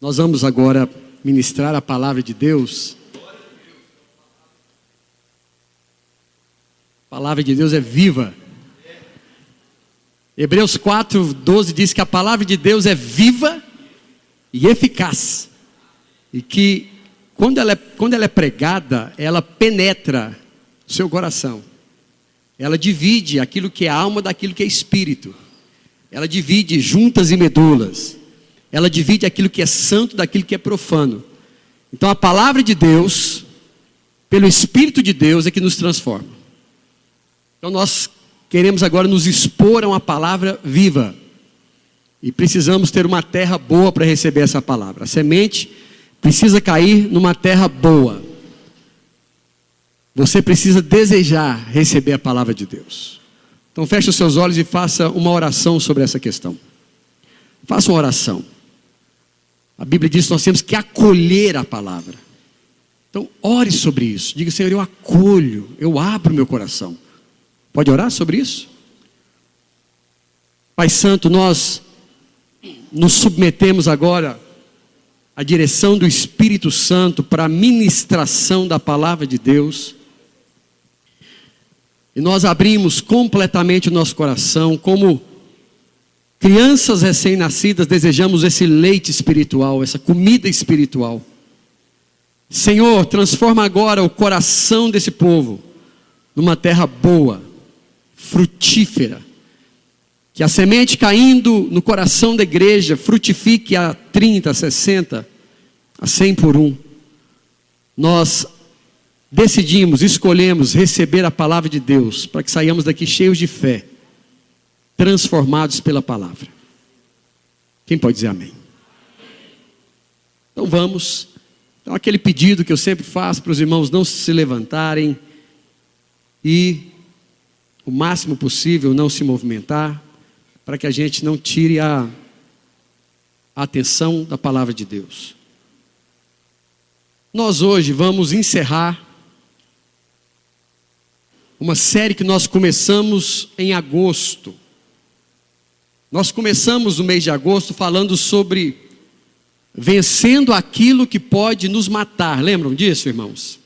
Nós vamos agora ministrar a palavra de Deus. A palavra de Deus é viva. Hebreus 4:12 diz que a palavra de Deus é viva e eficaz. E que quando ela é pregada, ela penetra o seu coração. Ela divide aquilo que é alma daquilo que é espírito. Ela divide juntas e medulas. Ela divide aquilo que é santo daquilo que é profano. Então a palavra de Deus, pelo Espírito de Deus, é que nos transforma. Então nós queremos agora nos expor a uma palavra viva. E precisamos ter uma terra boa para receber essa palavra. A semente precisa cair numa terra boa. Você precisa desejar receber a palavra de Deus. Então feche os seus olhos e faça uma oração sobre essa questão. Faça uma oração. A Bíblia diz que nós temos que acolher a palavra. Então ore sobre isso. Diga: Senhor, eu acolho, eu abro meu coração. Pode orar sobre isso? Pai Santo, nós nos submetemos agora à direção do Espírito Santo para a ministração da palavra de Deus. E nós abrimos completamente o nosso coração, como crianças recém-nascidas desejamos esse leite espiritual, essa comida espiritual. Senhor, transforma agora o coração desse povo numa terra boa, frutífera. Que a semente caindo no coração da igreja frutifique a 30, a 60, a 100 por 1. Nós decidimos, escolhemos receber a palavra de Deus, para que saiamos daqui cheios de fé, transformados pela palavra. Quem pode dizer amém? Então vamos. Então aquele pedido que eu sempre faço para os irmãos não se levantarem e o máximo possível não se movimentar, para que a gente não tire a atenção da palavra de Deus. Nós hoje vamos encerrar uma série que nós começamos em agosto. Nós começamos no mês de agosto falando sobre vencendo aquilo que pode nos matar. Lembram disso, irmãos?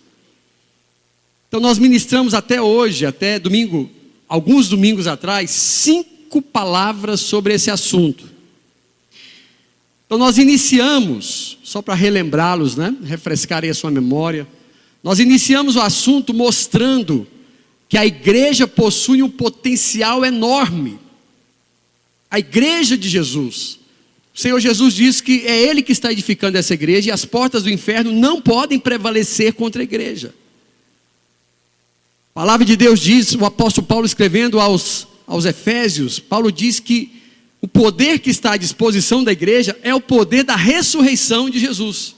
Então nós ministramos até hoje, até domingo, alguns domingos atrás, 5 palavras sobre esse assunto. Então nós iniciamos, só para relembrá-los, né? Refrescarem a sua memória. Nós iniciamos o assunto mostrando que a igreja possui um potencial enorme. A igreja de Jesus. O Senhor Jesus diz que é Ele que está edificando essa igreja e as portas do inferno não podem prevalecer contra a igreja. A palavra de Deus diz, o apóstolo Paulo escrevendo aos Efésios, Paulo diz que o poder que está à disposição da igreja é o poder da ressurreição de Jesus.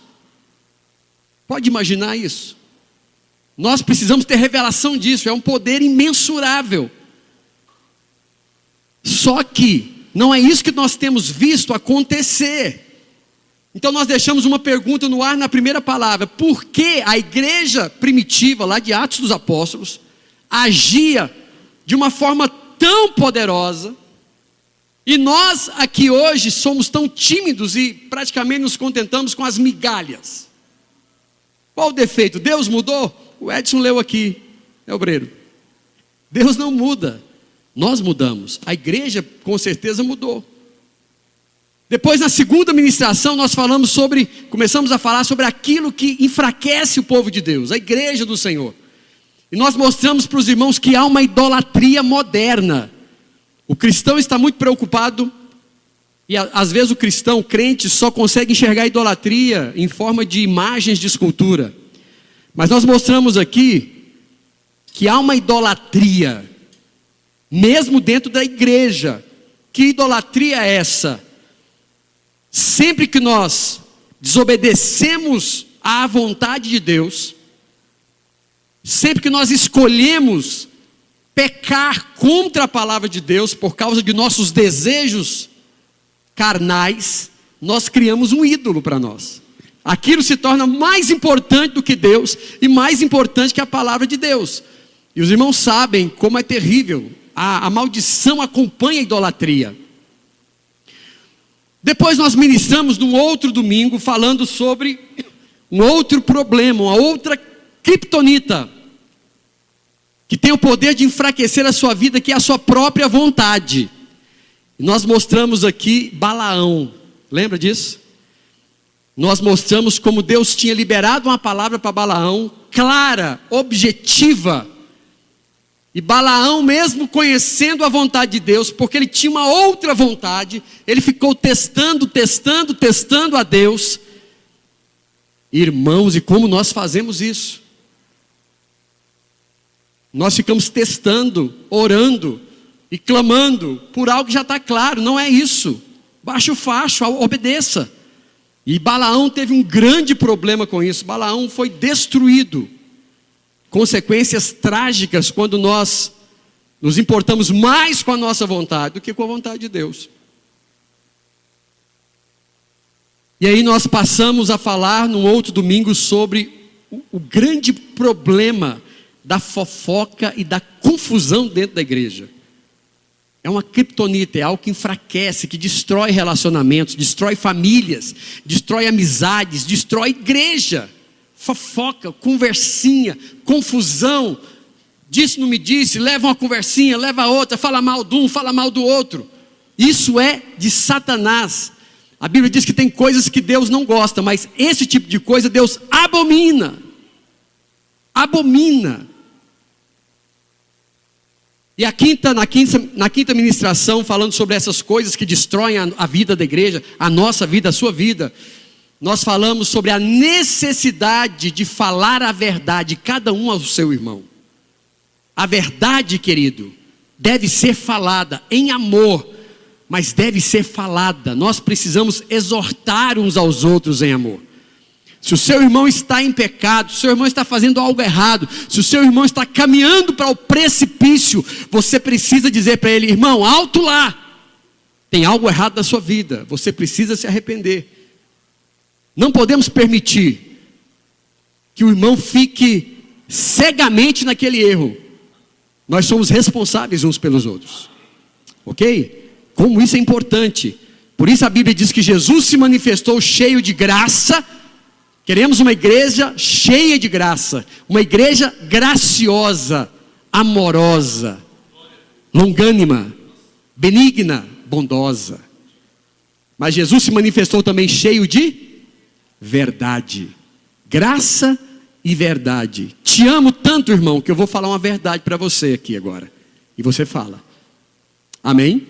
Pode imaginar isso? Nós precisamos ter revelação disso, é um poder imensurável. Só que não é isso que nós temos visto acontecer. Então nós deixamos uma pergunta no ar na primeira palavra: por que a igreja primitiva, lá de Atos dos Apóstolos, agia de uma forma tão poderosa, e nós aqui hoje somos tão tímidos e praticamente nos contentamos com as migalhas? Qual o defeito? Deus mudou? O Edson leu aqui, é obreiro. Deus não muda, nós mudamos. A igreja com certeza mudou. Depois, na segunda ministração, nós começamos a falar sobre aquilo que enfraquece o povo de Deus, a igreja do Senhor. E nós mostramos para os irmãos que há uma idolatria moderna. O cristão está muito preocupado, e às vezes o crente, só consegue enxergar a idolatria em forma de imagens de escultura. Mas nós mostramos aqui que há uma idolatria, mesmo dentro da igreja. Que idolatria é essa? Sempre que nós desobedecemos à vontade de Deus, sempre que nós escolhemos pecar contra a palavra de Deus por causa de nossos desejos carnais, nós criamos um ídolo para nós. Aquilo se torna mais importante do que Deus e mais importante que a palavra de Deus. E os irmãos sabem como é terrível. A maldição acompanha a idolatria. Depois nós ministramos num outro domingo falando sobre um outro problema, uma outra criptonita, que tem o poder de enfraquecer a sua vida, que é a sua própria vontade. Nós mostramos aqui Balaão, lembra disso? Nós mostramos como Deus tinha liberado uma palavra para Balaão, clara, objetiva, e Balaão, mesmo conhecendo a vontade de Deus, porque ele tinha uma outra vontade, ele ficou testando a Deus. Irmãos, e como nós fazemos isso? Nós ficamos testando, orando e clamando por algo que já está claro. Não é isso. Baixe o facho, obedeça. E Balaão teve um grande problema com isso. Balaão foi destruído. Consequências trágicas quando nós nos importamos mais com a nossa vontade do que com a vontade de Deus. E aí nós passamos a falar num outro domingo sobre o grande problema da fofoca e da confusão dentro da igreja. É uma criptonita, é algo que enfraquece, que destrói relacionamentos, destrói famílias, destrói amizades, destrói igreja. Fofoca, conversinha, confusão, disse não me disse, leva uma conversinha, leva outra, fala mal de um, fala mal do outro. Isso é de Satanás. A Bíblia diz que tem coisas que Deus não gosta, mas esse tipo de coisa Deus abomina. Abomina. E na quinta ministração, falando sobre essas coisas que destroem a vida da igreja, a nossa vida, a sua vida, nós falamos sobre a necessidade de falar a verdade, cada um ao seu irmão. A verdade, querido, deve ser falada em amor, mas deve ser falada. Nós precisamos exortar uns aos outros em amor. Se o seu irmão está em pecado, se o seu irmão está fazendo algo errado, se o seu irmão está caminhando para o precipício, você precisa dizer para ele: irmão, alto lá, tem algo errado na sua vida, você precisa se arrepender. Não podemos permitir que o irmão fique cegamente naquele erro. Nós somos responsáveis uns pelos outros, ok? Como isso é importante. Por isso a Bíblia diz que Jesus se manifestou cheio de graça. Queremos uma igreja cheia de graça, uma igreja graciosa, amorosa, longânima, benigna, bondosa. Mas Jesus se manifestou também cheio de verdade, graça e verdade. Te amo tanto, irmão, que eu vou falar uma verdade para você aqui agora. E você fala. Amém?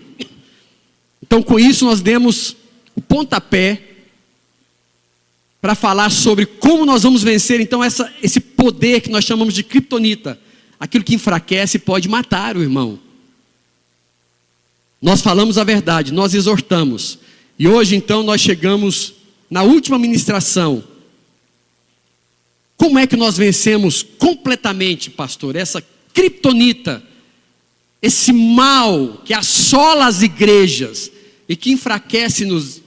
Então, com isso nós demos o pontapé para falar sobre como nós vamos vencer então esse poder que nós chamamos de criptonita. Aquilo que enfraquece pode matar o irmão. Nós falamos a verdade, nós exortamos. E hoje então nós chegamos na última ministração. Como é que nós vencemos completamente, pastor, essa criptonita, esse mal que assola as igrejas e que enfraquece-nos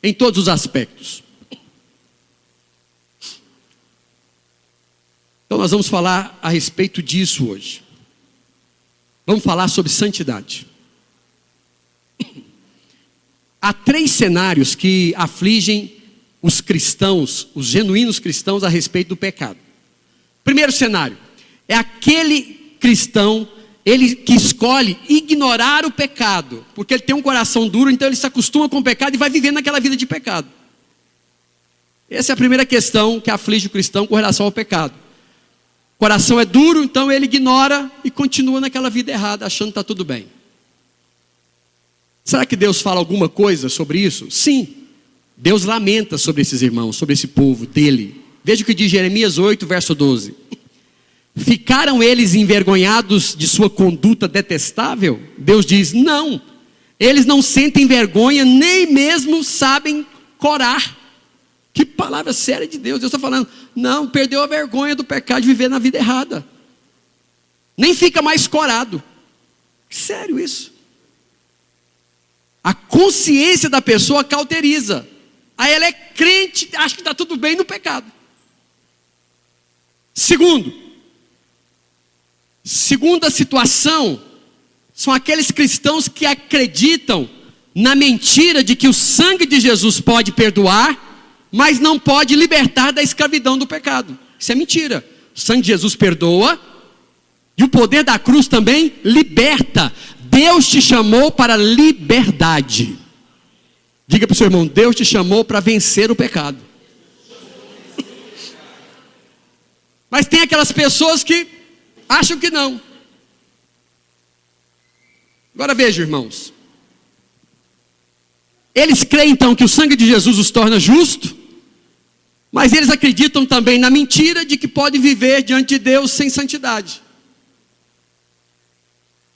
em todos os aspectos? Então nós vamos falar a respeito disso hoje. Vamos falar sobre santidade. Há 3 cenários que afligem os cristãos, os genuínos cristãos, a respeito do pecado. Primeiro cenário, é aquele cristão, ele que escolhe ignorar o pecado, porque ele tem um coração duro, então ele se acostuma com o pecado e vai vivendo naquela vida de pecado. Essa é a primeira questão que aflige o cristão com relação ao pecado. O coração é duro, então ele ignora e continua naquela vida errada, achando que está tudo bem. Será que Deus fala alguma coisa sobre isso? Sim. Deus lamenta sobre esses irmãos, sobre esse povo dele. Veja o que diz Jeremias 8, verso 12. Ficaram eles envergonhados de sua conduta detestável? Deus diz, não. Eles não sentem vergonha, nem mesmo sabem corar. Que palavra séria de Deus. Deus está falando, não, perdeu a vergonha do pecado de viver na vida errada. Nem fica mais corado. Sério isso. A consciência da pessoa cauteriza. Aí ela é crente, acha que está tudo bem no pecado. Segunda situação, são aqueles cristãos que acreditam na mentira de que o sangue de Jesus pode perdoar, mas não pode libertar da escravidão do pecado. Isso é mentira. O sangue de Jesus perdoa, e o poder da cruz também liberta. Deus te chamou para liberdade. Diga para o seu irmão: Deus te chamou para vencer o pecado. Mas tem aquelas pessoas que acham que não. Agora veja, irmãos. Eles creem então que o sangue de Jesus os torna justos, mas eles acreditam também na mentira de que pode viver diante de Deus sem santidade.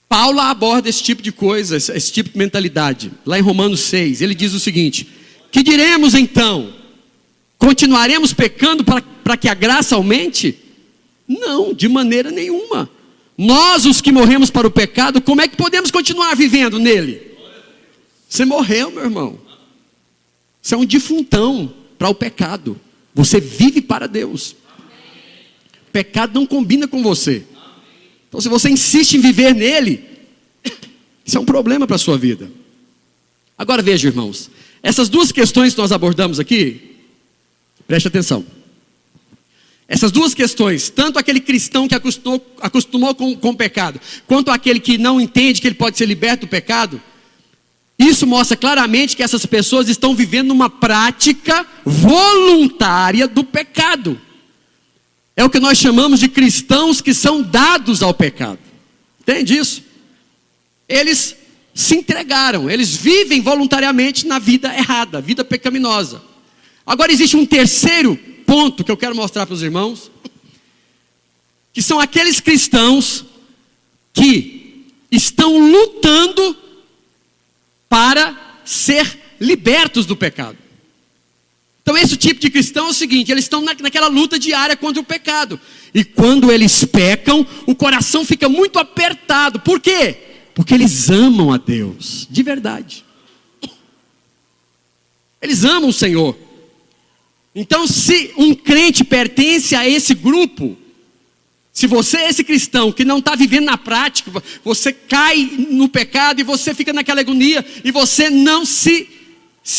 Paulo aborda esse tipo de coisa, esse tipo de mentalidade. Lá em Romanos 6, ele diz o seguinte: que diremos então? Continuaremos pecando para que a graça aumente? Não, de maneira nenhuma. Nós, os que morremos para o pecado, como é que podemos continuar vivendo nele? Você morreu, meu irmão. Você é um defuntão para o pecado. Você vive para Deus. O pecado não combina com você. Então, se você insiste em viver nele, isso é um problema para a sua vida. Agora veja, irmãos, essas duas questões que nós abordamos aqui, preste atenção. Essas duas questões, tanto aquele cristão que acostumou com o pecado, quanto aquele que não entende que ele pode ser liberto do pecado, isso mostra claramente que essas pessoas estão vivendo uma prática voluntária do pecado. É o que nós chamamos de cristãos que são dados ao pecado. Entende isso? Eles se entregaram, eles vivem voluntariamente na vida errada, vida pecaminosa. Agora existe um terceiro ponto que eu quero mostrar para os irmãos, que são aqueles cristãos que estão lutando para ser libertos do pecado. Então esse tipo de cristão é o seguinte: eles estão naquela luta diária contra o pecado, e quando eles pecam, o coração fica muito apertado. Por quê? Porque eles amam a Deus, de verdade. Eles amam o Senhor. Então, se um crente pertence a esse grupo, se você é esse cristão que não está vivendo na prática, você cai no pecado e você fica naquela agonia, e você não se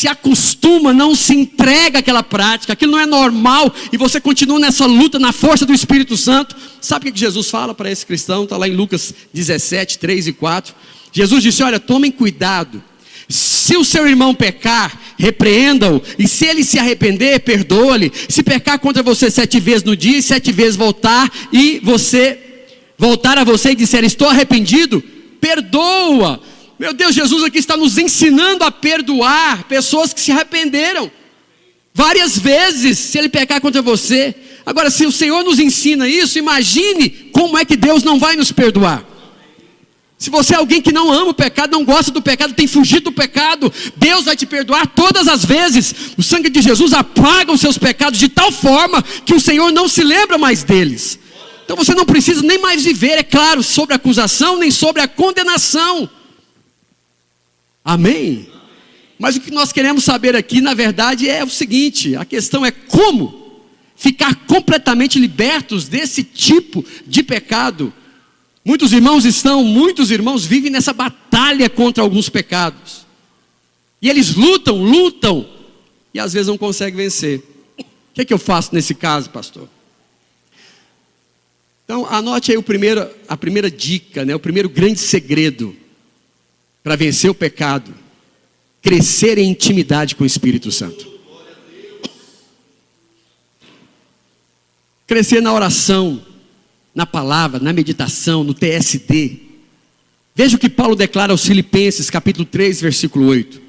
acostuma, não se entrega àquela prática, aquilo não é normal, e você continua nessa luta na força do Espírito Santo. Sabe o que Jesus fala para esse cristão? Está lá em Lucas 17, 3 e 4. Jesus disse: olha, tomem cuidado. Se o seu irmão pecar, repreenda-o, e se ele se arrepender, perdoa-lhe. Se pecar contra você 7 vezes no dia, e 7 vezes voltar a você e disser: estou arrependido, perdoa. Meu Deus, Jesus aqui está nos ensinando a perdoar pessoas que se arrependeram várias vezes, se ele pecar contra você. Agora, se o Senhor nos ensina isso, imagine como é que Deus não vai nos perdoar. Se você é alguém que não ama o pecado, não gosta do pecado, tem fugido do pecado, Deus vai te perdoar todas as vezes. O sangue de Jesus apaga os seus pecados de tal forma que o Senhor não se lembra mais deles. Então você não precisa nem mais viver, é claro, sobre a acusação, nem sobre a condenação. Amém? Mas o que nós queremos saber aqui, na verdade, é o seguinte: a questão é como ficar completamente libertos desse tipo de pecado. Muitos irmãos vivem nessa batalha contra alguns pecados. E eles lutam, e às vezes não conseguem vencer. O que é que eu faço nesse caso, pastor? Então, anote aí a primeira dica, o primeiro grande segredo para vencer o pecado: crescer em intimidade com o Espírito Santo. Crescer na oração, na palavra, na meditação, no TSD. Veja o que Paulo declara aos Filipenses, capítulo 3, versículo 8.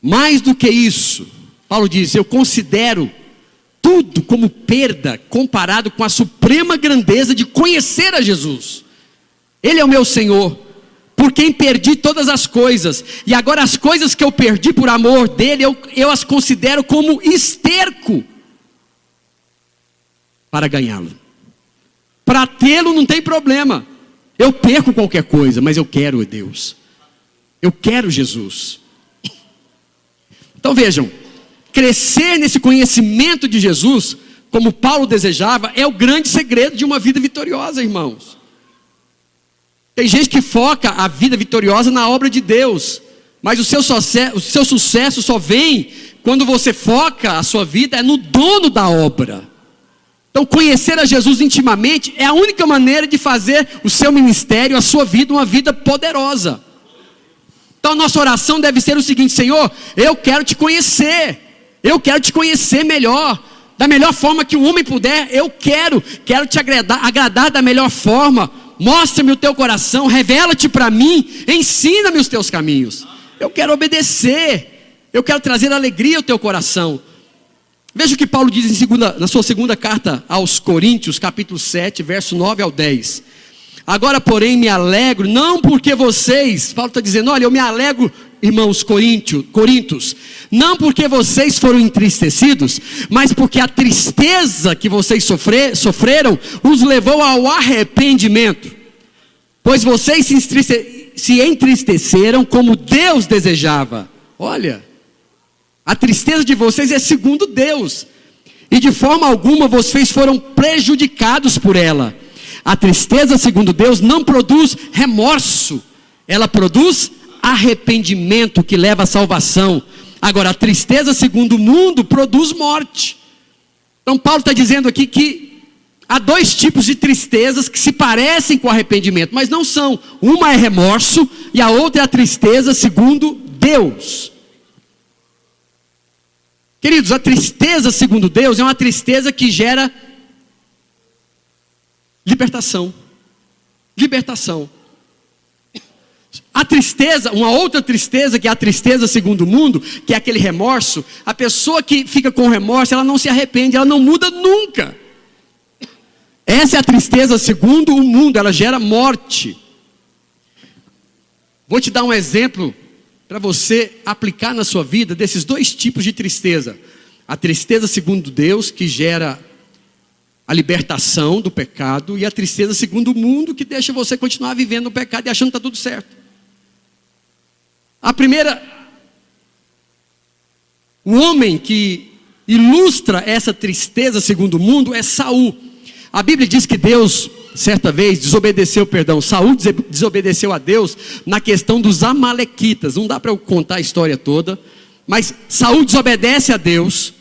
Mais do que isso, Paulo diz: eu considero tudo como perda comparado com a suprema grandeza de conhecer a Jesus. Ele é o meu Senhor, por quem perdi todas as coisas, e agora as coisas que eu perdi por amor dele, eu as considero como esterco para ganhá-lo. Para tê-lo não tem problema, eu perco qualquer coisa, mas eu quero Deus, eu quero Jesus. Então vejam, crescer nesse conhecimento de Jesus, como Paulo desejava, é o grande segredo de uma vida vitoriosa, irmãos. Tem gente que foca a vida vitoriosa na obra de Deus, Mas o seu sucesso só vem quando você foca a sua vida no dono da obra. Então conhecer a Jesus intimamente é a única maneira de fazer o seu ministério, a sua vida, uma vida poderosa. Então a nossa oração deve ser o seguinte: Senhor, eu quero te conhecer melhor, da melhor forma que o homem puder. Eu quero te agradar da melhor forma. Mostra-me o teu coração, revela-te para mim, ensina-me os teus caminhos. Eu quero obedecer, eu quero trazer alegria ao teu coração. Veja o que Paulo diz na sua segunda carta aos Coríntios, capítulo 7, verso 9 ao 10. Agora, porém, me alegro, não porque vocês, Paulo está dizendo, olha, eu me alegro, irmãos coríntios, não porque vocês foram entristecidos, mas porque a tristeza que vocês sofreram os levou ao arrependimento. Pois vocês se entristeceram como Deus desejava. Olha, a tristeza de vocês é segundo Deus, e de forma alguma vocês foram prejudicados por ela. A tristeza segundo Deus não produz remorso, ela produz arrependimento que leva à salvação. Agora, a tristeza segundo o mundo produz morte. Então Paulo está dizendo aqui que há dois tipos de tristezas que se parecem com arrependimento, mas não são. Uma é remorso e a outra é a tristeza segundo Deus. Queridos, a tristeza segundo Deus é uma tristeza que gera libertação. A tristeza, uma outra tristeza, que é a tristeza segundo o mundo, que é aquele remorso, a pessoa que fica com remorso, ela não se arrepende, ela não muda nunca. Essa é a tristeza segundo o mundo, ela gera morte. Vou te dar um exemplo para você aplicar na sua vida desses dois tipos de tristeza. A tristeza segundo Deus, que gera a libertação do pecado, e a tristeza segundo o mundo, que deixa você continuar vivendo no pecado e achando que está tudo certo. A primeira, o homem que ilustra essa tristeza segundo o mundo é Saul. A Bíblia diz que Deus, certa vez, Saul desobedeceu a Deus na questão dos amalequitas. Não dá para eu contar a história toda, mas Saul desobedece a Deus,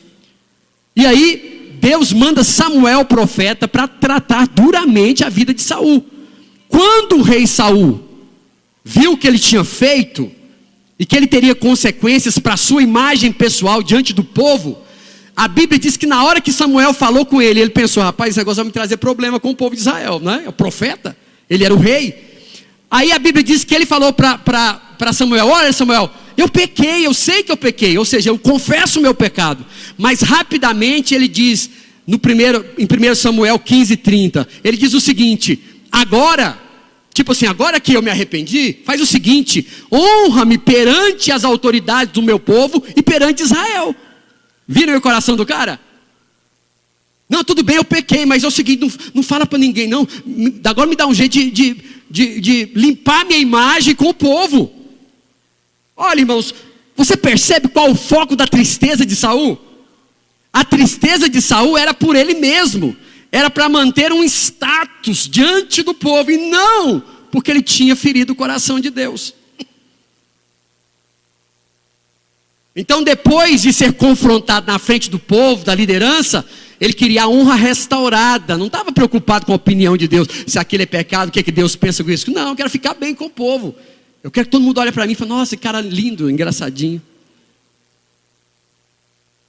e aí Deus manda Samuel, profeta, para tratar duramente a vida de Saul. Quando o rei Saul viu o que ele tinha feito, e que ele teria consequências para a sua imagem pessoal diante do povo, a Bíblia diz que na hora que Samuel falou com ele, ele pensou, rapaz, esse negócio vai me trazer problema com o povo de Israel, não é? O profeta, ele era o rei. Aí a Bíblia diz que ele falou para Samuel, olha Samuel, eu pequei, eu sei que eu pequei, ou seja, eu confesso o meu pecado. Mas rapidamente ele diz, em 1 Samuel 15:30, ele diz o seguinte, agora que eu me arrependi, faz o seguinte, honra-me perante as autoridades do meu povo e perante Israel. Viram o coração do cara? Não, tudo bem, eu pequei, mas é o seguinte, não fala para ninguém não, agora me dá um jeito de limpar minha imagem com o povo. Olha, irmãos, você percebe qual o foco da tristeza de Saul? A tristeza de Saul era por ele mesmo, era para manter um status diante do povo, e não porque ele tinha ferido o coração de Deus. Então, depois de ser confrontado na frente do povo, da liderança, ele queria a honra restaurada, não estava preocupado com a opinião de Deus, se aquilo é pecado, o que é que Deus pensa com isso. Não, eu quero ficar bem com o povo, eu quero que todo mundo olhe para mim e fale, nossa, que cara lindo, engraçadinho.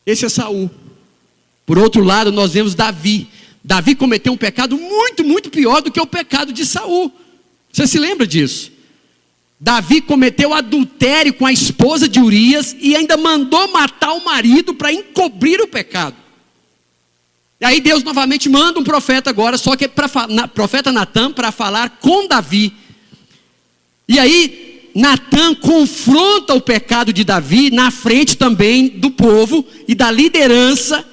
Esse é Saul. Por outro lado, nós vemos Davi. Davi cometeu um pecado muito, muito pior do que o pecado de Saul. Você se lembra disso? Davi cometeu adultério com a esposa de Urias e ainda mandou matar o marido para encobrir o pecado. E aí Deus novamente manda um profeta agora, só que é profeta Natã, para falar com Davi. E aí Natã confronta o pecado de Davi na frente também do povo e da liderança.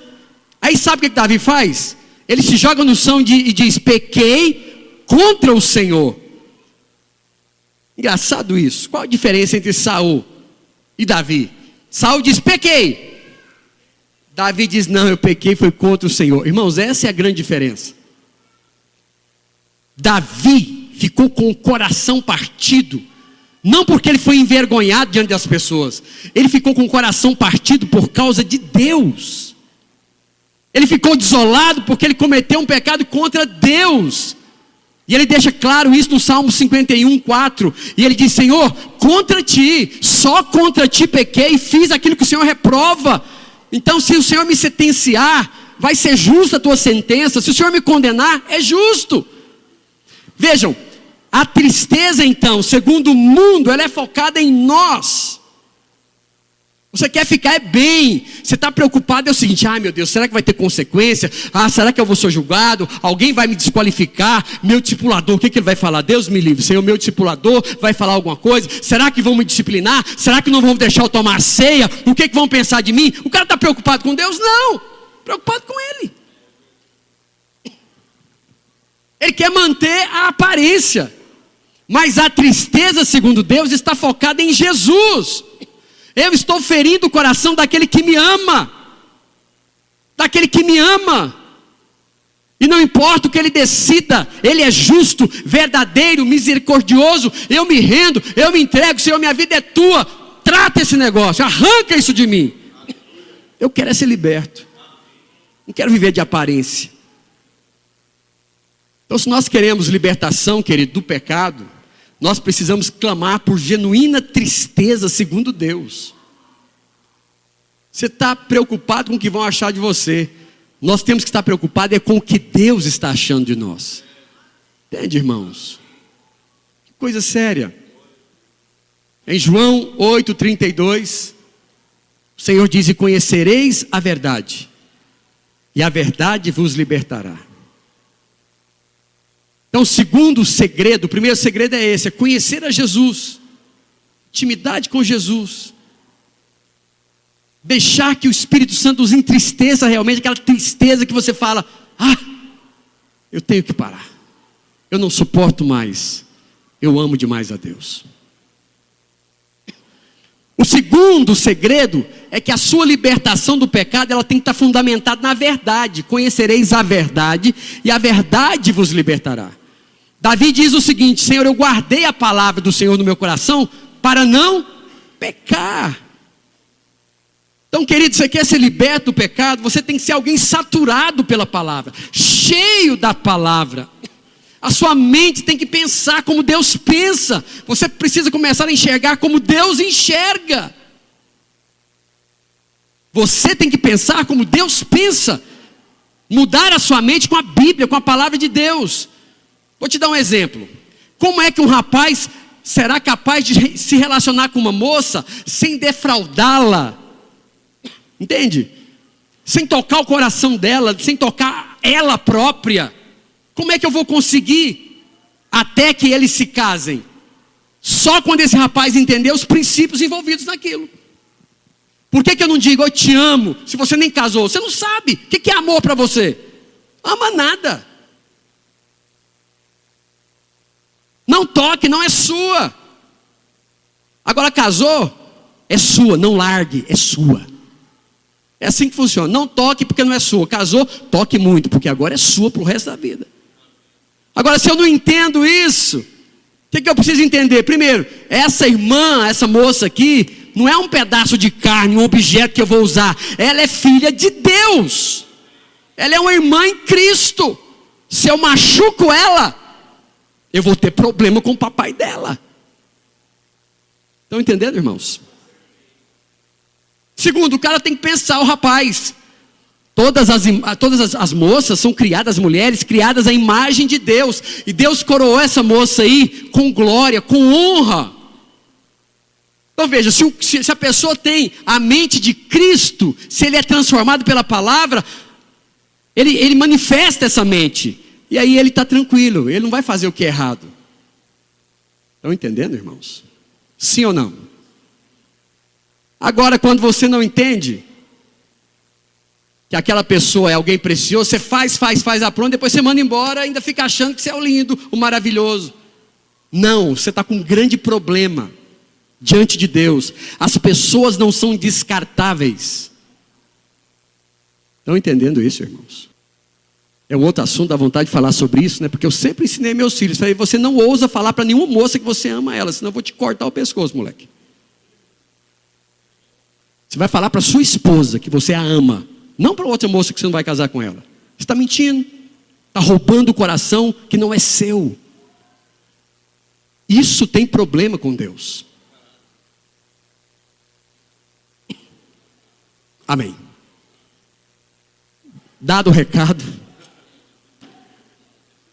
Aí sabe o que Davi faz? Ele se joga no chão e diz, pequei contra o Senhor. Engraçado isso. Qual a diferença entre Saul e Davi? Saul diz, pequei. Davi diz, não, eu pequei, foi contra o Senhor. Irmãos, essa é a grande diferença. Davi ficou com o coração partido Não porque ele foi envergonhado diante das pessoas. Ele ficou com o coração partido por causa de Deus. Ele ficou desolado porque ele cometeu um pecado contra Deus. E ele deixa claro isso no Salmo 51, 4. E ele diz: Senhor, contra ti, só contra ti pequei e fiz aquilo que o Senhor reprova. Então se o Senhor me sentenciar, vai ser justa a tua sentença. Se o Senhor me condenar, é justo. Vejam, a tristeza então, segundo o mundo, ela é focada em nós. Você quer ficar bem, você está preocupado, é o seguinte: ai meu Deus, será que vai ter consequência? Será que eu vou ser julgado? Alguém vai me desqualificar? Meu discipulador, o que ele vai falar? Deus me livre, Senhor, meu discipulador vai falar alguma coisa? Será que vão me disciplinar? Será que não vão deixar eu tomar ceia? O que vão pensar de mim? O cara está preocupado com Deus? Não, preocupado com ele. Ele quer manter a aparência. Mas a tristeza, segundo Deus, está focada em Jesus. Eu estou ferindo o coração daquele que me ama. Daquele que me ama. E não importa o que ele decida, ele é justo, verdadeiro, misericordioso. Eu me rendo, eu me entrego, Senhor, minha vida é tua. Trata esse negócio, arranca isso de mim. Eu quero ser liberto. Não quero viver de aparência. Então, se nós queremos libertação, querido, do pecado, nós precisamos clamar por genuína tristeza segundo Deus. Você está preocupado com o que vão achar de você. Nós temos que estar preocupados com o que Deus está achando de nós. Entende, irmãos? Que coisa séria. Em João 8:32, o Senhor diz: e conhecereis a verdade, e a verdade vos libertará. Então, o segundo segredo, o primeiro segredo é esse: é conhecer a Jesus, intimidade com Jesus, deixar que o Espírito Santo os entristeça realmente, aquela tristeza que você fala: eu tenho que parar, eu não suporto mais, eu amo demais a Deus. O segundo segredo é que a sua libertação do pecado, ela tem que estar fundamentada na verdade. Conhecereis a verdade, e a verdade vos libertará. Davi diz o seguinte: Senhor, eu guardei a palavra do Senhor no meu coração para não pecar. Então, querido, você quer ser liberto do pecado? Você tem que ser alguém saturado pela palavra, cheio da palavra. A sua mente tem que pensar como Deus pensa. Você precisa começar a enxergar como Deus enxerga. Você tem que pensar como Deus pensa. Mudar a sua mente com a Bíblia, com a palavra de Deus. Vou te dar um exemplo. Como é que um rapaz será capaz de se relacionar com uma moça sem defraudá-la? Entende? Sem tocar o coração dela, sem tocar ela própria. Como é que eu vou conseguir até que eles se casem? Só quando esse rapaz entender os princípios envolvidos naquilo. Por que eu não digo eu te amo, se você nem casou? Você não sabe. O que é amor para você? Ama nada. Não toque, não é sua. Agora casou, é sua, não largue, é sua. É assim que funciona. Não toque porque não é sua. Casou, toque muito, porque agora é sua para o resto da vida. Agora, se eu não entendo isso, o que eu preciso entender? Primeiro, essa irmã, essa moça aqui, não é um pedaço de carne, um objeto que eu vou usar. Ela é filha de Deus. Ela é uma irmã em Cristo. Se eu machuco ela, eu vou ter problema com o papai dela. Estão entendendo, irmãos? Segundo, o cara tem que pensar, o rapaz. Todas as moças são criadas, as mulheres criadas à imagem de Deus. E Deus coroou essa moça aí com glória, com honra. Então veja, se a pessoa tem a mente de Cristo, se ele é transformado pela palavra, ele manifesta essa mente. E aí ele está tranquilo, ele não vai fazer o que é errado. Estão entendendo, irmãos? Sim ou não? Agora, quando você não entende que aquela pessoa é alguém precioso, você faz a pronta, depois você manda embora, ainda fica achando que você é o lindo, o maravilhoso. Não, você está com um grande problema diante de Deus. As pessoas não são descartáveis. Estão entendendo isso, irmãos? É um outro assunto, dá vontade de falar sobre isso, né? Porque eu sempre ensinei meus filhos. Falei, você não ousa falar para nenhuma moça que você ama ela, senão eu vou te cortar o pescoço, moleque. Você vai falar para sua esposa que você a ama, não para outra moça que você não vai casar com ela. Você está mentindo, está roubando o coração que não é seu. Isso tem problema com Deus. Amém. Dado o recado,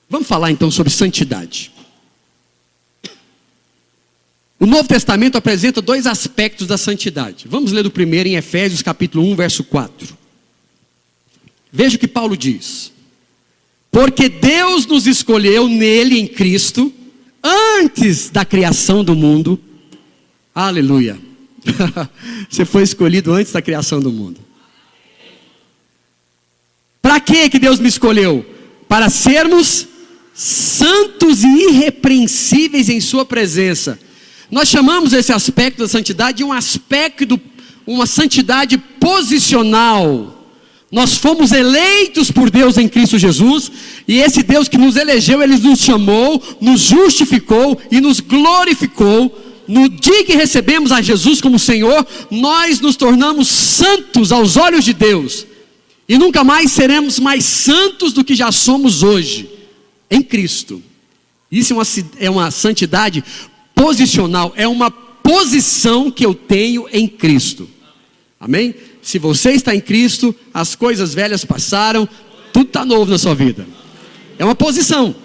vamos falar então sobre santidade. O Novo Testamento apresenta dois aspectos da santidade. Vamos ler o primeiro em Efésios capítulo 1, verso 4. Veja o que Paulo diz. Porque Deus nos escolheu nele, em Cristo, antes da criação do mundo. Aleluia. Você foi escolhido antes da criação do mundo. Para que Deus me escolheu? Para sermos santos e irrepreensíveis em sua presença. Nós chamamos esse aspecto da santidade de uma santidade posicional. Nós fomos eleitos por Deus em Cristo Jesus, e esse Deus que nos elegeu, Ele nos chamou, nos justificou e nos glorificou. No dia que recebemos a Jesus como Senhor, nós nos tornamos santos aos olhos de Deus, e nunca mais seremos mais santos do que já somos hoje, em Cristo. Isso é uma santidade posicional, é uma posição que eu tenho em Cristo. Amém? Se você está em Cristo, as coisas velhas passaram, tudo está novo na sua vida. É uma posição.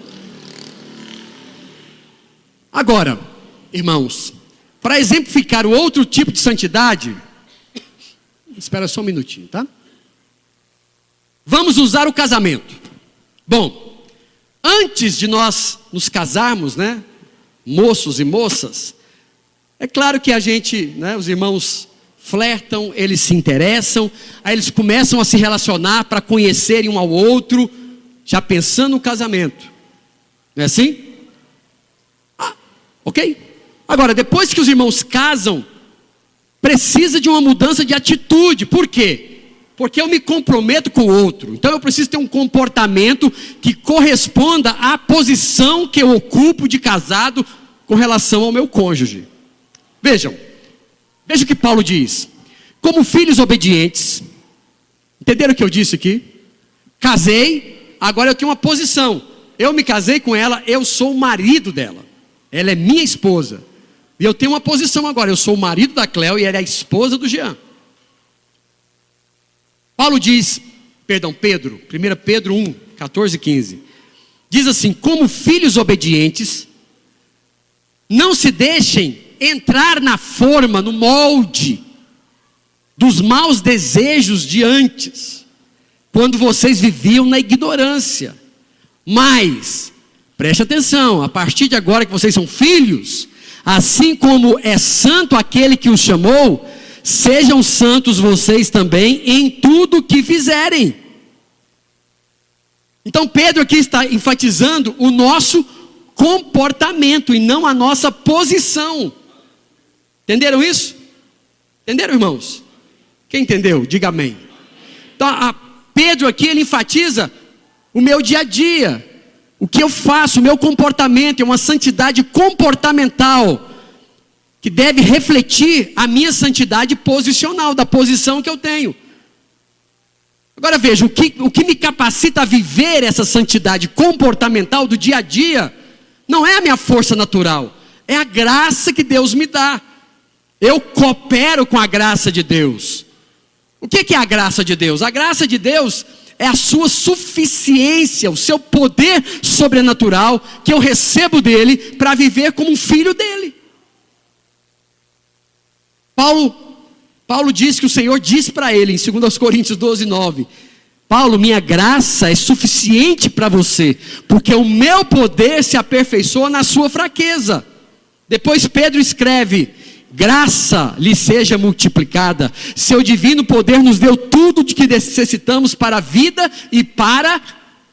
Agora, irmãos, para exemplificar o outro tipo de santidade, espera só um minutinho, tá? Vamos usar o casamento. Bom, antes de nós nos casarmos, né, moços e moças, é claro que a gente, né, os irmãos flertam, eles se interessam, aí eles começam a se relacionar para conhecerem um ao outro, já pensando no casamento. Não é assim? Ok? Agora, depois que os irmãos casam, precisa de uma mudança de atitude. Por quê? Porque eu me comprometo com o outro. Então eu preciso ter um comportamento que corresponda à posição que eu ocupo de casado com relação ao meu cônjuge. Veja o que Paulo diz. Como filhos obedientes, entenderam o que eu disse aqui? Casei, agora eu tenho uma posição. Eu me casei com ela, eu sou o marido dela. Ela é minha esposa. E eu tenho uma posição agora, eu sou o marido da Cléo e ela é a esposa do Jean. Pedro, 1 Pedro 1, 14 e 15. Diz assim, como filhos obedientes, não se deixem entrar na forma, no molde dos maus desejos de antes, quando vocês viviam na ignorância. Mas, preste atenção, a partir de agora que vocês são filhos, assim como é santo aquele que os chamou, sejam santos vocês também em tudo que fizerem. Então Pedro aqui está enfatizando o nosso comportamento e não a nossa posição. Entenderam isso? Entenderam, irmãos? Quem entendeu? Diga amém. Então Pedro aqui ele enfatiza o meu dia a dia, o que eu faço, o meu comportamento, é uma santidade comportamental, que deve refletir a minha santidade posicional, da posição que eu tenho. Agora veja, o que me capacita a viver essa santidade comportamental do dia a dia, não é a minha força natural, é a graça que Deus me dá. Eu coopero com a graça de Deus. O que é a graça de Deus? A graça de Deus é a sua suficiência, o seu poder sobrenatural, que eu recebo dele, para viver como um filho dele. Paulo diz que o Senhor disse para ele, em 2 Coríntios 12, 9, Paulo, minha graça é suficiente para você, porque o meu poder se aperfeiçoa na sua fraqueza. Depois Pedro escreve, graça lhe seja multiplicada, seu divino poder nos deu tudo de que necessitamos para a vida e para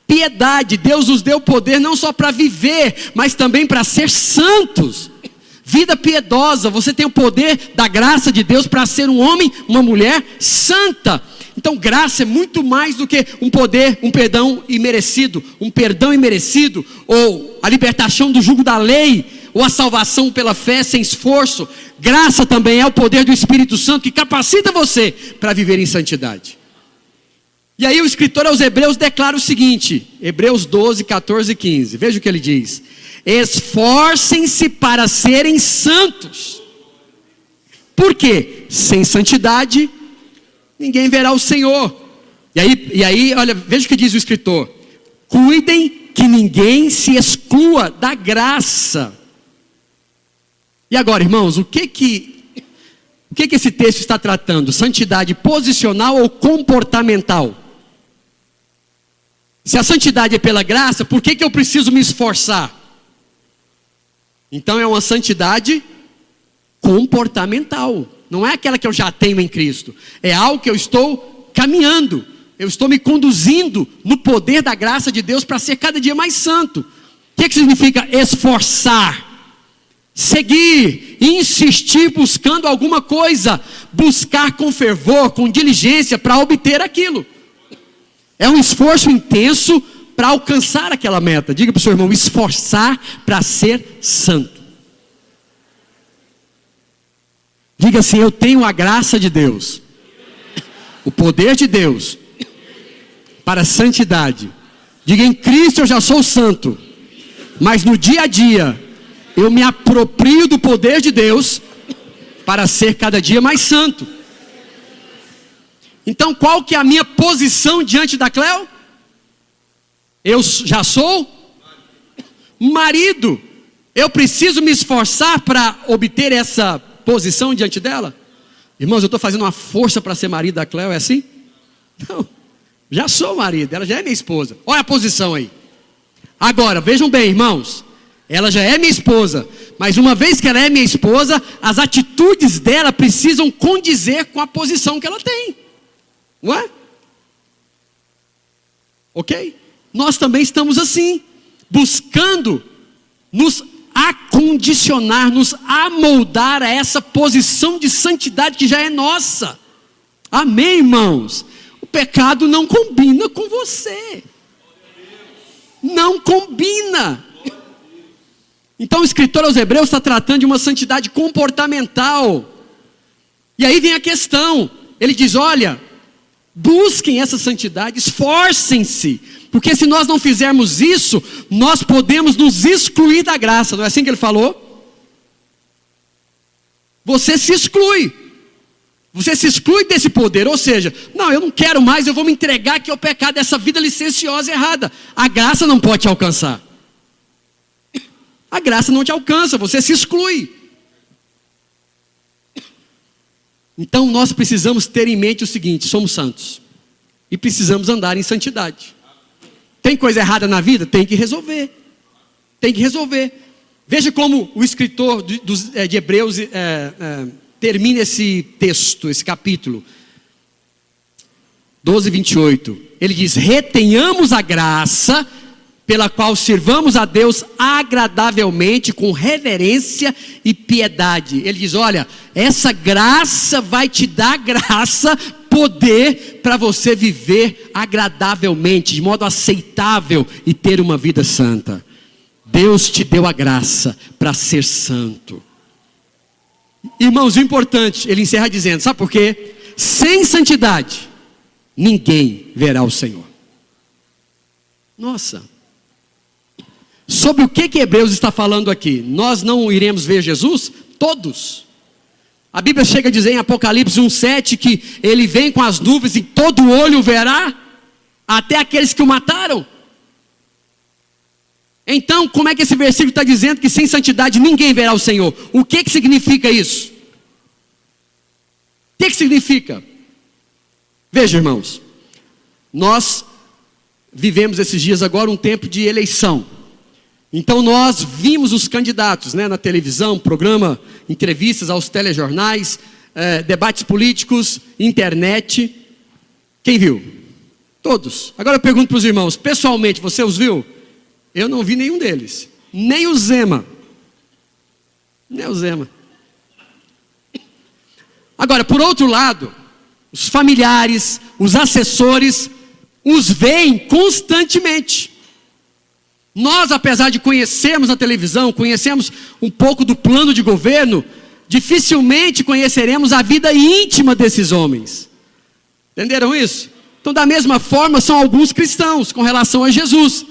piedade. Deus nos deu poder não só para viver, mas também para ser santos. Vida piedosa, você tem o poder da graça de Deus para ser um homem, uma mulher santa. Então graça é muito mais do que um poder, um perdão imerecido, ou a libertação do jugo da lei, ou a salvação pela fé sem esforço. Graça também é o poder do Espírito Santo que capacita você para viver em santidade. E aí o escritor aos Hebreus declara o seguinte, Hebreus 12, 14 e 15, veja o que ele diz: esforcem-se para serem santos, porque sem santidade ninguém verá o Senhor. E aí, olha, veja o que diz o escritor: cuidem que ninguém se exclua da graça. E agora, irmãos, o que esse texto está tratando? Santidade posicional ou comportamental? Se a santidade é pela graça, por que eu preciso me esforçar? Então é uma santidade comportamental. Não é aquela que eu já tenho em Cristo. É algo que eu estou caminhando. Eu estou me conduzindo no poder da graça de Deus para ser cada dia mais santo. O que significa esforçar? Seguir, insistir buscando alguma coisa. Buscar com fervor, com diligência para obter aquilo. É um esforço intenso para alcançar aquela meta. Diga para o seu irmão: esforçar para ser santo. Diga assim: eu tenho a graça de Deus, o poder de Deus para a santidade. Diga: em Cristo eu já sou santo, mas no dia a dia eu me aproprio do poder de Deus para ser cada dia mais santo. Então qual que é a minha posição diante da Cleo? Eu já sou marido. Eu preciso me esforçar para obter essa posição diante dela? Irmãos, eu estou fazendo uma força para ser marido da Cleo, é assim? Não, já sou marido, ela já é minha esposa. Olha a posição aí. Agora, vejam bem, irmãos, ela já é minha esposa, mas uma vez que ela é minha esposa, as atitudes dela precisam condizer com a posição que ela tem. Não é? Ok? Nós também estamos assim, buscando nos acondicionar, nos amoldar a essa posição de santidade que já é nossa. Amém, irmãos? O pecado não combina com você. Não combina. Então o escritor aos Hebreus está tratando de uma santidade comportamental. E aí vem a questão. Ele diz: olha, busquem essa santidade, esforcem-se, porque se nós não fizermos isso, nós podemos nos excluir da graça. Não é assim que ele falou? Você se exclui desse poder, ou seja, não, eu não quero mais, eu vou me entregar aqui ao pecado, essa vida licenciosa errada. A graça não pode te alcançar. A graça não te alcança, você se exclui. Então nós precisamos ter em mente o seguinte: somos santos e precisamos andar em santidade. Tem coisa errada na vida? Tem que resolver. Veja como o escritor de Hebreus termina esse texto, esse capítulo 12, 28. Ele diz: retenhamos a graça pela qual sirvamos a Deus agradavelmente, com reverência e piedade. Ele diz: olha, essa graça vai te dar graça, poder para você viver agradavelmente, de modo aceitável e ter uma vida santa. Deus te deu a graça para ser santo. Irmãos, o importante, ele encerra dizendo, sabe por quê? Sem santidade, ninguém verá o Senhor. Nossa. Sobre o que Hebreus está falando aqui? Nós não iremos ver Jesus? Todos. A Bíblia chega a dizer em Apocalipse 1,7 que ele vem com as nuvens e todo olho o verá, até aqueles que o mataram. Então, como é que esse versículo está dizendo que sem santidade ninguém verá o Senhor? O que significa isso? O que significa? Veja, irmãos, nós vivemos esses dias agora um tempo de eleição. Então nós vimos os candidatos, na televisão, programa, entrevistas aos telejornais, debates políticos, internet. Quem viu? Todos. Agora eu pergunto para os irmãos, pessoalmente, você os viu? Eu não vi nenhum deles. Nem o Zema. Agora, por outro lado, os familiares, os assessores, os veem constantemente. Nós, apesar de conhecermos a televisão, conhecemos um pouco do plano de governo, dificilmente conheceremos a vida íntima desses homens. Entenderam isso? Então, da mesma forma, são alguns cristãos com relação a Jesus.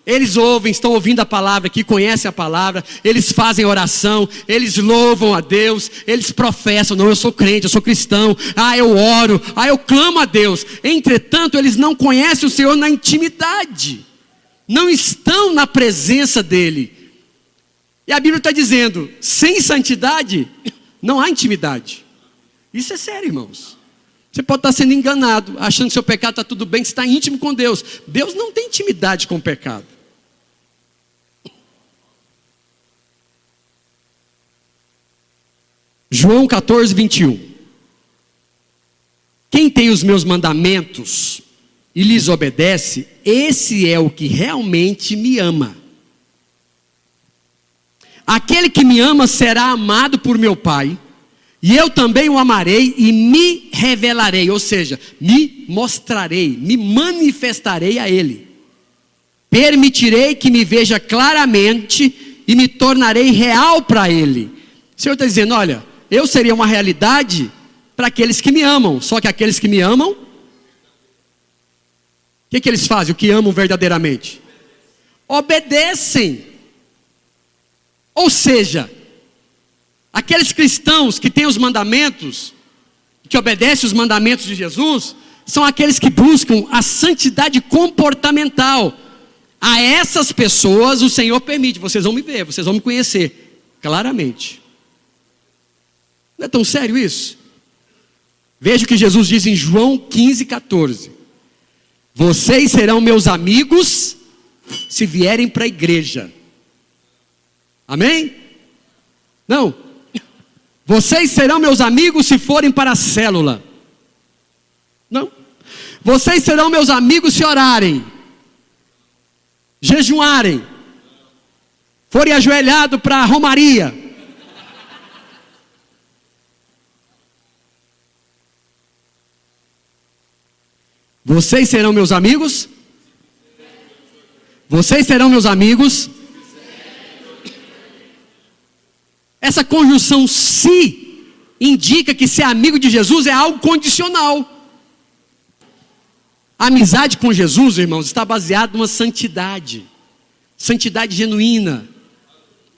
Eles ouvem, estão ouvindo a palavra aqui, conhecem a palavra, eles fazem oração, eles louvam a Deus, eles professam, não, eu sou crente, eu sou cristão, eu oro, eu clamo a Deus. Entretanto, eles não conhecem o Senhor na intimidade, não estão na presença dEle. E a Bíblia está dizendo, sem santidade, não há intimidade. Isso é sério, irmãos. Você pode estar sendo enganado, achando que seu pecado está tudo bem, que você está íntimo com Deus. Deus não tem intimidade com o pecado. João 14, 21. Quem tem os meus mandamentos e lhes obedece, esse é o que realmente me ama. Aquele que me ama será amado por meu Pai, e eu também o amarei e me revelarei, ou seja, me mostrarei, me manifestarei a ele. Permitirei que me veja claramente e me tornarei real para ele. O Senhor está dizendo, olha, eu seria uma realidade para aqueles que me amam, só que aqueles que me amam, o que eles fazem, o que amam verdadeiramente? Obedecem. Ou seja, aqueles cristãos que têm os mandamentos, que obedecem os mandamentos de Jesus, são aqueles que buscam a santidade comportamental. A essas pessoas o Senhor permite, vocês vão me ver, vocês vão me conhecer, claramente. Não é tão sério isso? Veja o que Jesus diz em João 15, 14. Vocês serão meus amigos se vierem para a igreja. Amém? Não. Vocês serão meus amigos se forem para a célula. Não. Vocês serão meus amigos se orarem, jejuarem, forem ajoelhados para a romaria. Vocês serão meus amigos? Vocês serão meus amigos? Essa conjunção se indica que ser amigo de Jesus é algo condicional. A amizade com Jesus, irmãos, está baseada numa santidade. Santidade genuína.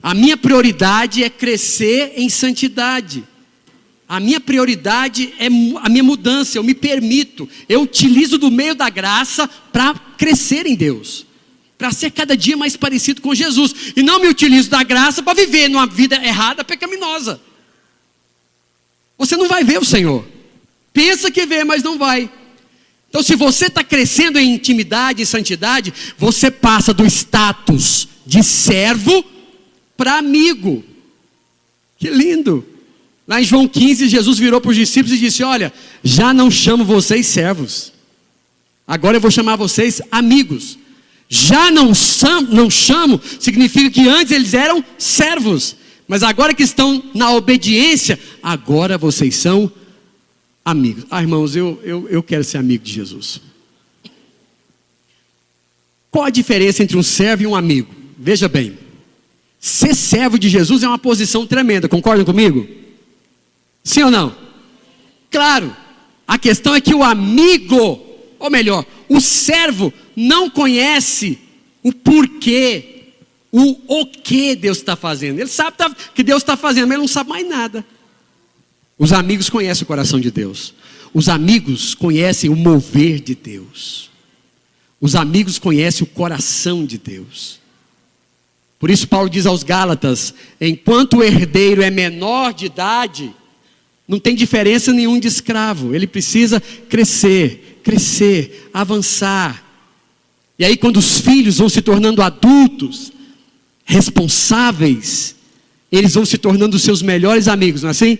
A minha prioridade é crescer em santidade. A minha prioridade é a minha mudança, eu me permito, eu utilizo do meio da graça para crescer em Deus, para ser cada dia mais parecido com Jesus, e não me utilizo da graça para viver numa vida errada, pecaminosa. Você não vai ver o Senhor, pensa que vê, mas não vai. Então, se você está crescendo em intimidade e santidade, você passa do status de servo para amigo. Que lindo! Lá em João 15, Jesus virou para os discípulos e disse, olha, já não chamo vocês servos, agora eu vou chamar vocês amigos. Já não chamo, significa que antes eles eram servos, mas agora que estão na obediência, agora vocês são amigos. Irmãos, eu quero ser amigo de Jesus. Qual a diferença entre um servo e um amigo? Veja bem, ser servo de Jesus é uma posição tremenda, concordam comigo? Sim ou não? Claro, a questão é que o amigo, ou melhor, o servo não conhece o porquê, o que Deus está fazendo. Ele sabe que Deus está fazendo, mas ele não sabe mais nada. Os amigos conhecem o coração de Deus. Os amigos conhecem o mover de Deus. Os amigos conhecem o coração de Deus. Por isso Paulo diz aos Gálatas, enquanto o herdeiro é menor de idade, não tem diferença nenhuma de escravo. Ele precisa crescer, avançar. E aí quando os filhos vão se tornando adultos, responsáveis, eles vão se tornando os seus melhores amigos, não é assim?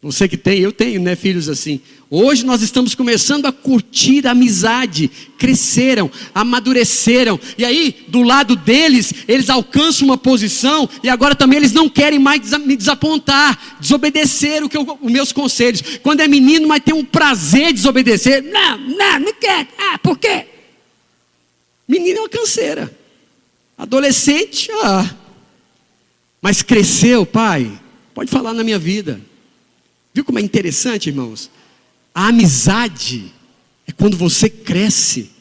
Você que tem, eu tenho, né, filhos assim. Hoje nós estamos começando a curtir a amizade. Cresceram, amadureceram. E aí, do lado deles, eles alcançam uma posição. E agora também eles não querem mais me desapontar, desobedecer os meus conselhos. Quando é menino, mas tem um prazer de desobedecer. Não quer. Ah, por quê? Menino é uma canseira. Adolescente, mas cresceu, pai. Pode falar na minha vida. Viu como é interessante, irmãos? A amizade é quando você cresce.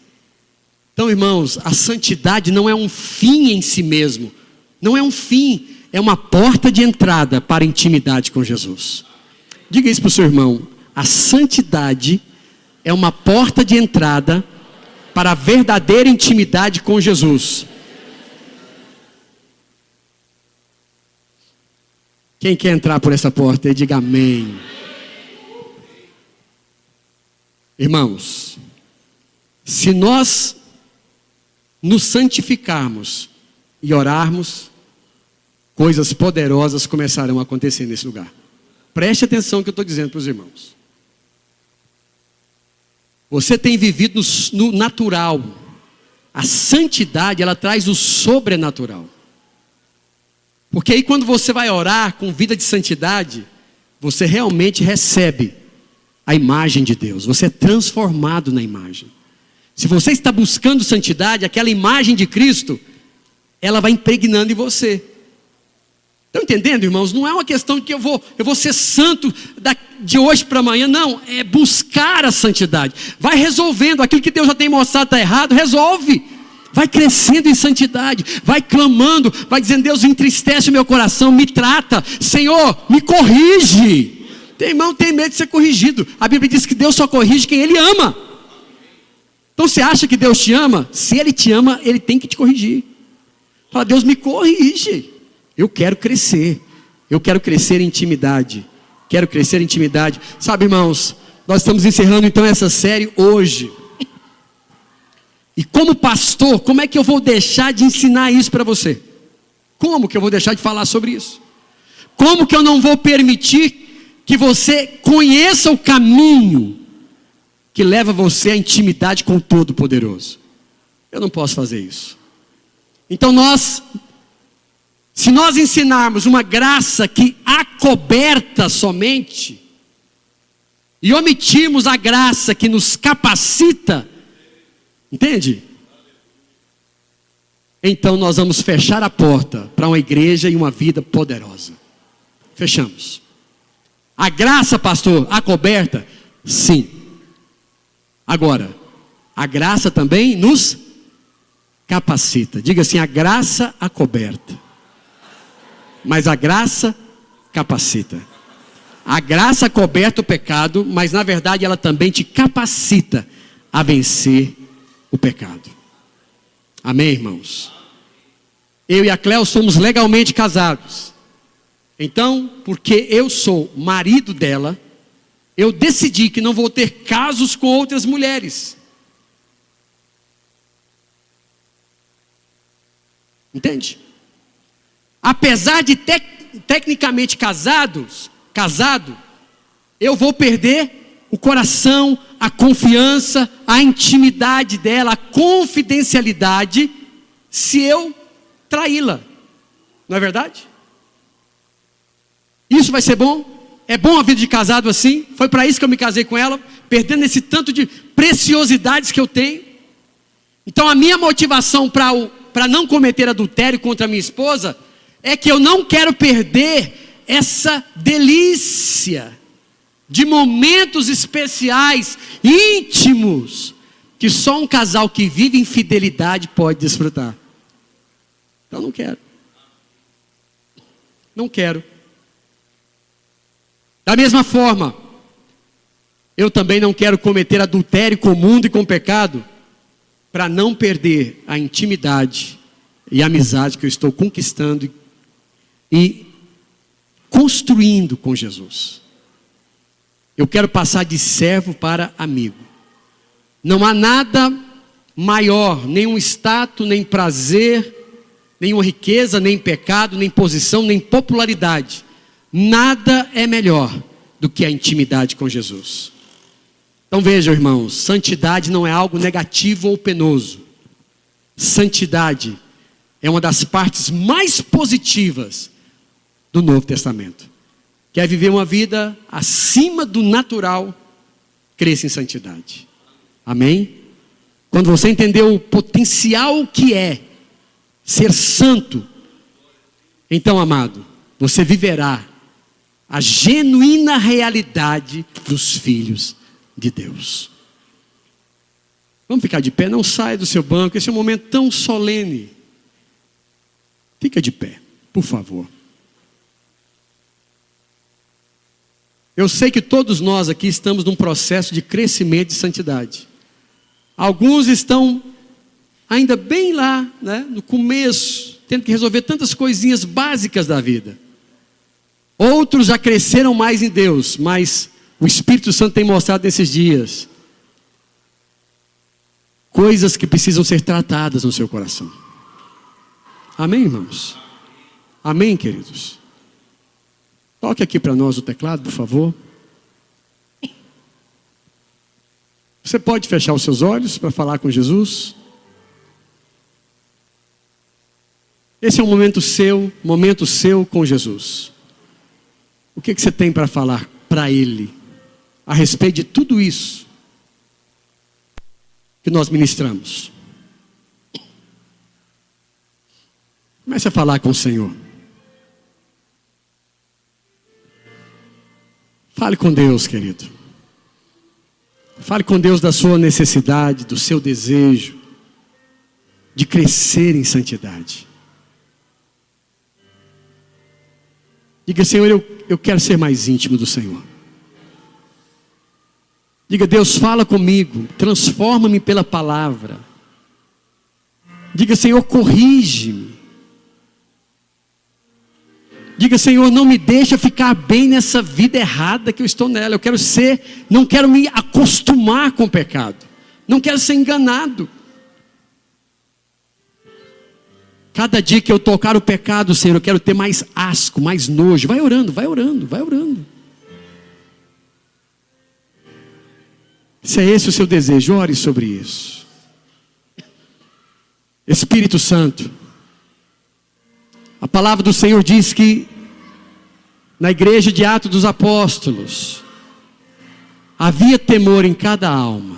Então, irmãos, a santidade não é um fim em si mesmo. Não é um fim, é uma porta de entrada para a intimidade com Jesus. Diga isso para o seu irmão. A santidade é uma porta de entrada para a verdadeira intimidade com Jesus. Quem quer entrar por essa porta aí, diga amém. Irmãos, se nós nos santificarmos e orarmos, coisas poderosas começarão a acontecer nesse lugar. Preste atenção no que eu estou dizendo para os irmãos. Você tem vivido no natural. A santidade, ela traz o sobrenatural. Porque aí quando você vai orar com vida de santidade, você realmente recebe a imagem de Deus. Você é transformado na imagem. Se você está buscando santidade, aquela imagem de Cristo, ela vai impregnando em você. Estão entendendo, irmãos? Não é uma questão de que eu vou ser santo de hoje para amanhã. Não, é buscar a santidade. Vai resolvendo aquilo que Deus já tem mostrado está errado, resolve. Vai crescendo em santidade, vai clamando, vai dizendo: Deus, entristece o meu coração, me trata, Senhor, me corrige. Tem irmão, tem medo de ser corrigido. A Bíblia diz que Deus só corrige quem Ele ama. Então você acha que Deus te ama? Se Ele te ama, Ele tem que te corrigir. Fala: Deus, me corrige. Eu quero crescer em intimidade. Quero crescer em intimidade. Sabe, irmãos, nós estamos encerrando então essa série hoje. E como pastor, como é que eu vou deixar de ensinar isso para você? Como que eu vou deixar de falar sobre isso? Como que eu não vou permitir que você conheça o caminho que leva você à intimidade com o Todo-Poderoso? Eu não posso fazer isso. Então se nós ensinarmos uma graça que acoberta somente, e omitirmos a graça que nos capacita, entende? Então nós vamos fechar a porta para uma igreja e uma vida poderosa. Fechamos. A graça, pastor, acoberta? Sim. Agora, a graça também nos capacita. Diga assim: a graça acoberta. Mas a graça capacita. A graça coberta o pecado, mas na verdade ela também te capacita a vencer o pecado. Amém, irmãos? Eu e a Cléo somos legalmente casados. Então, porque eu sou marido dela, eu decidi que não vou ter casos com outras mulheres. Entende? Apesar de tecnicamente casado, eu vou perder o coração, a confiança, a intimidade dela, a confidencialidade, se eu traí-la. Não é verdade? Isso vai ser bom? É bom a vida de casado assim? Foi para isso que eu me casei com ela, perdendo esse tanto de preciosidades que eu tenho. Então a minha motivação para não cometer adultério contra a minha esposa é que eu não quero perder essa delícia de momentos especiais, íntimos, que só um casal que vive em fidelidade pode desfrutar. Então não quero. Não quero. Da mesma forma, eu também não quero cometer adultério com o mundo e com o pecado, para não perder a intimidade e a amizade que eu estou conquistando e construindo com Jesus. Eu quero passar de servo para amigo. Não há nada maior, nenhum status, nem prazer, nenhuma riqueza, nem pecado, nem posição, nem popularidade. Nada é melhor do que a intimidade com Jesus. Então vejam, irmãos, santidade não é algo negativo ou penoso. Santidade é uma das partes mais positivas do Novo Testamento. Quer viver uma vida acima do natural, cresça em santidade. Amém? Quando você entender o potencial que é ser santo, então, amado, você viverá a genuína realidade dos filhos de Deus. Vamos ficar de pé, não saia do seu banco, esse é um momento tão solene. Fica de pé, por favor. Eu sei que todos nós aqui estamos num processo de crescimento de santidade. Alguns estão ainda bem lá, né, no começo, tendo que resolver tantas coisinhas básicas da vida. Outros já cresceram mais em Deus, mas o Espírito Santo tem mostrado nesses dias coisas que precisam ser tratadas no seu coração. Amém, irmãos? Amém, queridos? Toque aqui para nós o teclado, por favor. Você pode fechar os seus olhos para falar com Jesus? Esse é um momento seu com Jesus. O que você tem para falar para Ele a respeito de tudo isso que nós ministramos? Comece a falar com o Senhor. Fale com Deus, querido. Fale com Deus da sua necessidade, do seu desejo de crescer em santidade. Diga, Senhor, eu quero ser mais íntimo do Senhor. Diga, Deus, fala comigo, transforma-me pela palavra. Diga, Senhor, corrige-me. Diga, Senhor, não me deixa ficar bem nessa vida errada que eu estou nela. Eu quero não quero me acostumar com o pecado. Não quero ser enganado. Cada dia que eu tocar o pecado, Senhor, eu quero ter mais asco, mais nojo. Vai orando, vai orando, vai orando. Se é esse o seu desejo, ore sobre isso. Espírito Santo, a palavra do Senhor diz que na igreja de Atos dos Apóstolos havia temor em cada alma.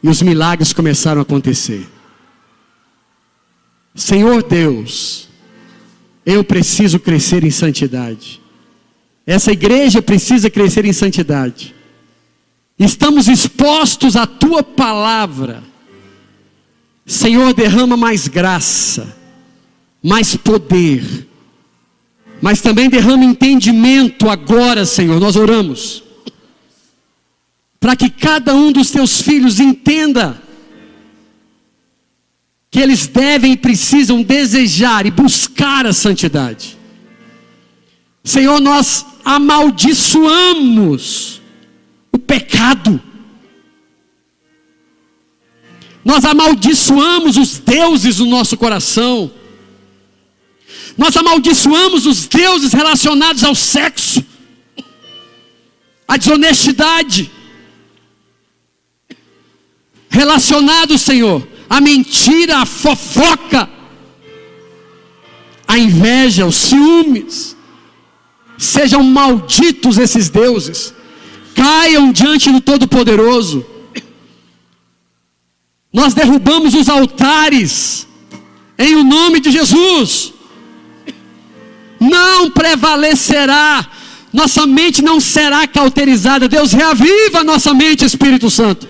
E os milagres começaram a acontecer. Senhor Deus, eu preciso crescer em santidade. Essa igreja precisa crescer em santidade. Estamos expostos à Tua palavra. Senhor, derrama mais graça, mais poder, mas também derrama entendimento agora, Senhor. Nós oramos para que cada um dos Teus filhos entenda que eles devem e precisam desejar e buscar a santidade. Senhor, nós amaldiçoamos o pecado. Nós amaldiçoamos os deuses do nosso coração. Nós amaldiçoamos os deuses relacionados ao sexo, à desonestidade, relacionados, Senhor, a mentira, a fofoca, a inveja, os ciúmes. Sejam malditos esses deuses, caiam diante do Todo-Poderoso. Nós derrubamos os altares em o nome de Jesus. Não prevalecerá, nossa mente não será cauterizada. Deus, reaviva a nossa mente, Espírito Santo.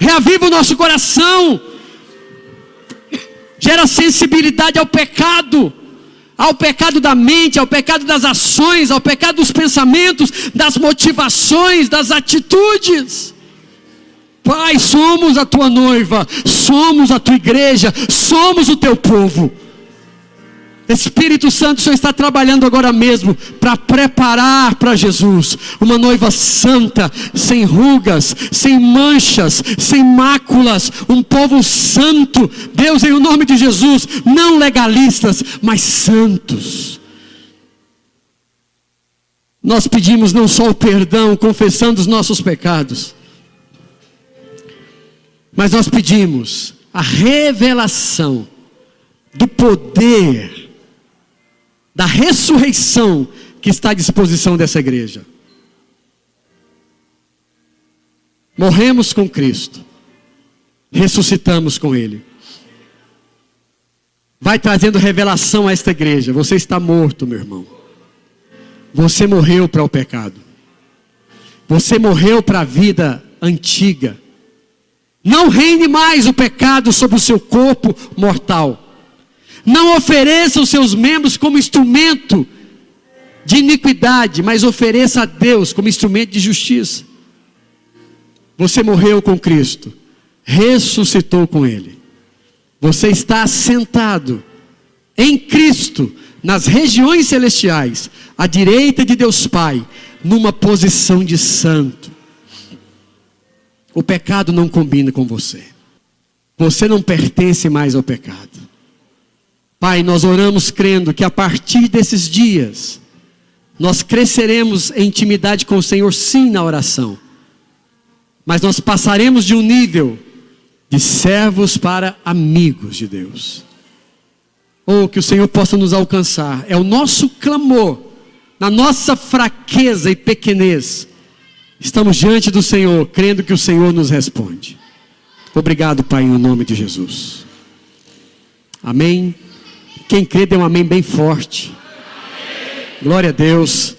Reaviva o nosso coração. Gera sensibilidade ao pecado da mente, ao pecado das ações, ao pecado dos pensamentos, das motivações, das atitudes. Pai, somos a Tua noiva, somos a Tua igreja, somos o Teu povo. Espírito Santo, o Senhor está trabalhando agora mesmo para preparar para Jesus uma noiva santa, sem rugas, sem manchas, sem máculas, um povo santo. Deus, em o nome de Jesus, não legalistas, mas santos. Nós pedimos não só o perdão, confessando os nossos pecados, mas nós pedimos a revelação do poder, da ressurreição que está à disposição dessa igreja. Morremos com Cristo, ressuscitamos com Ele. Vai trazendo revelação a esta igreja. Você está morto, meu irmão. Você morreu para o pecado. Você morreu para a vida antiga. Não reine mais o pecado sobre o seu corpo mortal. Não ofereça os seus membros como instrumento de iniquidade, mas ofereça a Deus como instrumento de justiça. Você morreu com Cristo, ressuscitou com Ele. Você está assentado em Cristo, nas regiões celestiais, à direita de Deus Pai, numa posição de santo. O pecado não combina com você. Você não pertence mais ao pecado. Pai, nós oramos crendo que a partir desses dias, nós cresceremos em intimidade com o Senhor, sim, na oração. Mas nós passaremos de um nível de servos para amigos de Deus. Que o Senhor possa nos alcançar. É o nosso clamor, na nossa fraqueza e pequenez. Estamos diante do Senhor, crendo que o Senhor nos responde. Obrigado, Pai, em nome de Jesus. Amém. Quem crê, dê um amém bem forte. Glória a Deus.